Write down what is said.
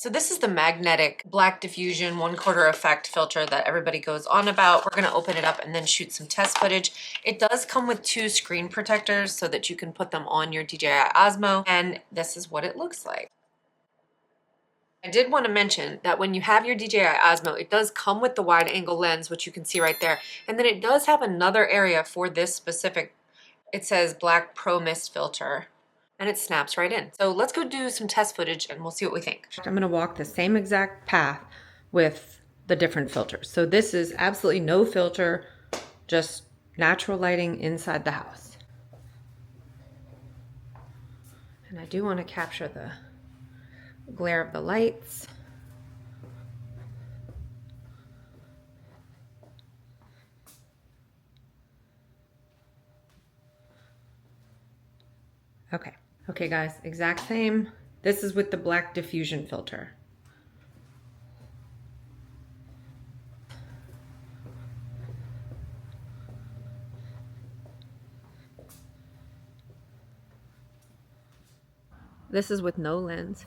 So this is the magnetic black diffusion 1/4 effect filter that everybody goes on about. We're gonna open it up and then shoot some test footage. It does come with 2 screen protectors so that you can put them on your DJI Osmo, and this is what it looks like. I did want to mention that when you have your DJI Osmo, it does come with the wide angle lens, which you can see right there. And then it does have another area for this specific, it says black pro mist filter, and it snaps right in. So let's go do some test footage and we'll see what we think. I'm gonna walk the same exact path with the different filters. So this is absolutely no filter, just natural lighting inside the house. And I do want to capture the glare of the lights. Okay guys, exact same. This is with the black diffusion filter. This is with no lens.